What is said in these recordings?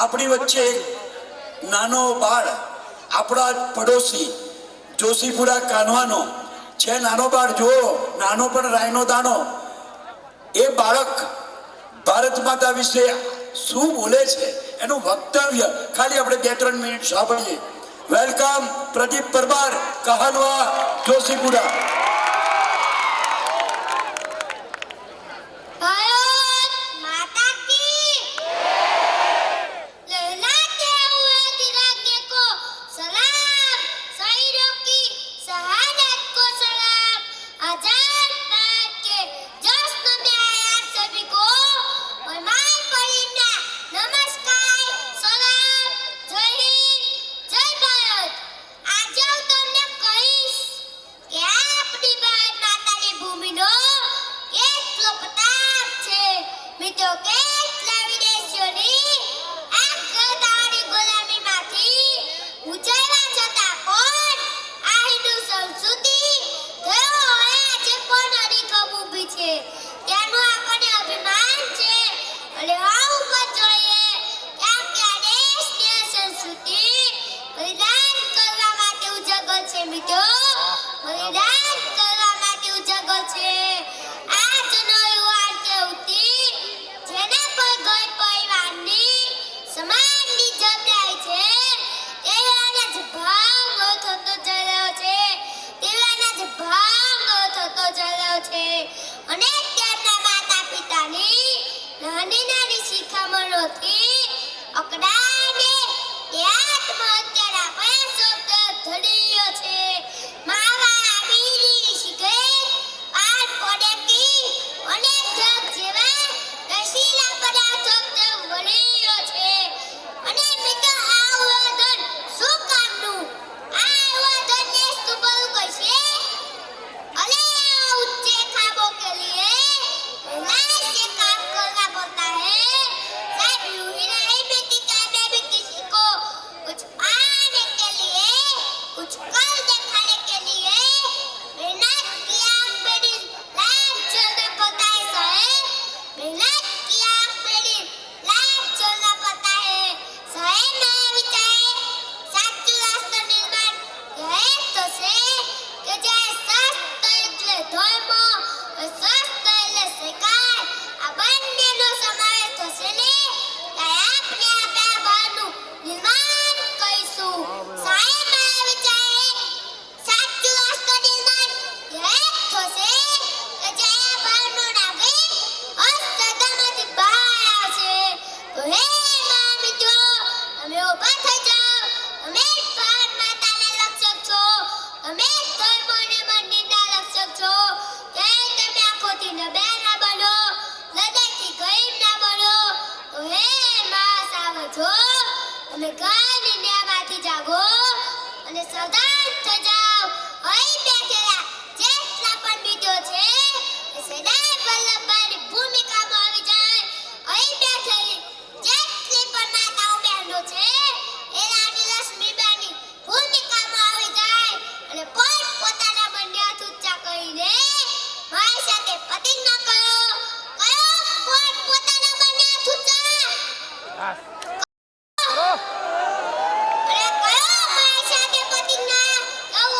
આપણી વચ્ચે નાનો બાળ, આપણા પડોશી જોશીપુરા કાનવાનો છે. નાનો બાળ જુઓ, નાનો પણ રાયનો દાણો. એ બાળક ભારત માતા વિશે શું બોલે છે એનું વક્તવ્ય ખાલી આપણે 2-3 મિનિટ સાંભળીએ. વેલકમ પ્રદીપ પરમાર, કહાનવા, જોશીપુરા.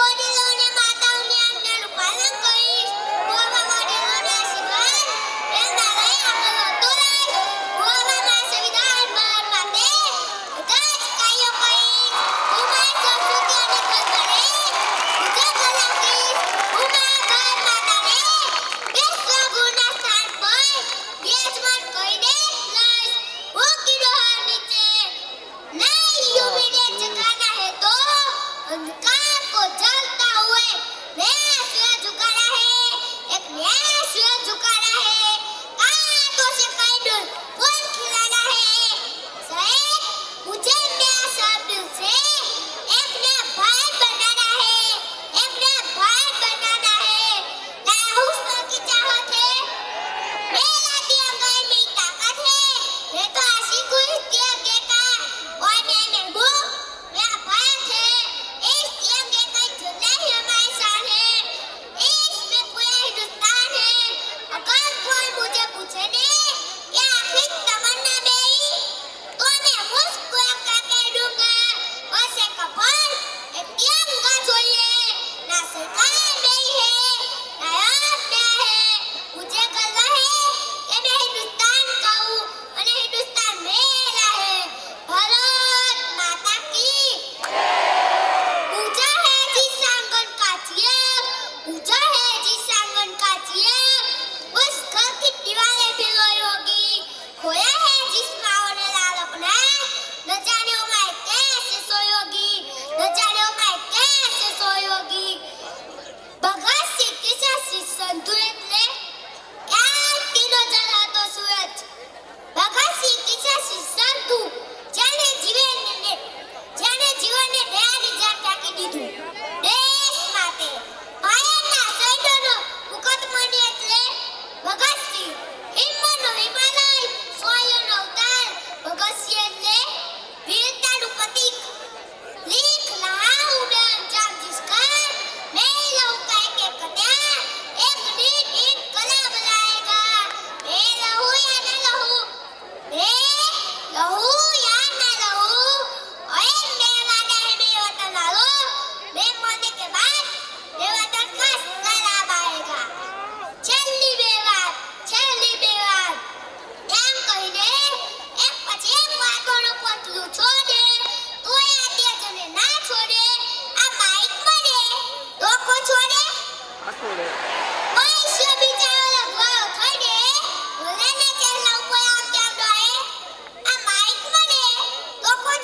વડીલોને માતાઓની આજ્ઞાનું પાલન કરીશ. હું આવા વડીલોના આશીર્વાદ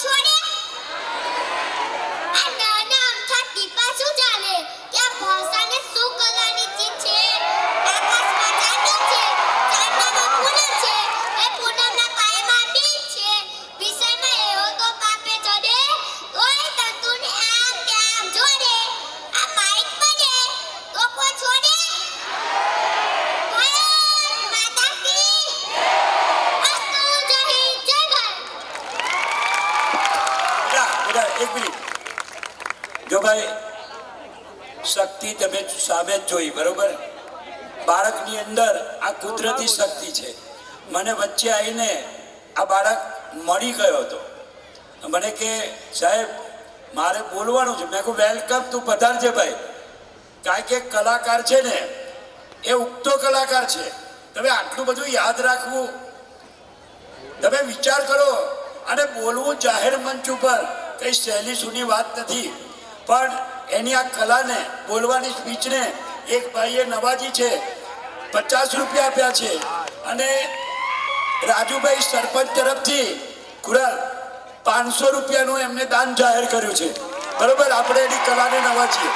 છોડે આ નાના અમથા ટીપા શું ચાલે કે આ ભાષાને શું કરવાની ચીજ છે આકાશમાં ચાંદો છે ચાંદામાં પૂનમ છે એ પૂનમના પાયામાં બીજ છે વિષયમાં એવો તો પાપે ચડે ઓય તંતુને આમ કે આમ જોડે આ માઈક બને તો કોઈ છોડે ભારત માતા કી અસ્તુ જય હિન્દ જય ભારત બેટા એક મિનિટ જો ભાઈ શક્તિ તમે સામે જ જોઈ બરોબર બાળકની અંદર આ કુદરતી શક્તિ છે મને વચ્ચે આવીને આ બાળક મળી ગયો હતો મને કે સાહેબ મારે બોલવાનું છે મેં કહું વેલકમ તું પધારજે ભાઈ કારણ કે કલાકાર છે ને એ ઉગતો કલાકાર છે તમે આટલું બધું યાદ રાખવું તમે વિચાર કરો અને બોલવું જાહેર મંચ ઉપર કઈ સહેલી સૂની વાત નથી પણ એની આ કલાને બોલવાની સ્પીચને એક ભાઈએ નવાજી છે 50 રૂપિયા આપ્યા છે અને રાજુભાઈ સરપંચ તરફથી કુરાલ 500 રૂપિયાનું એમને દાન જાહેર કર્યું છે બરોબર આપણે એની કલાને નવાજીએ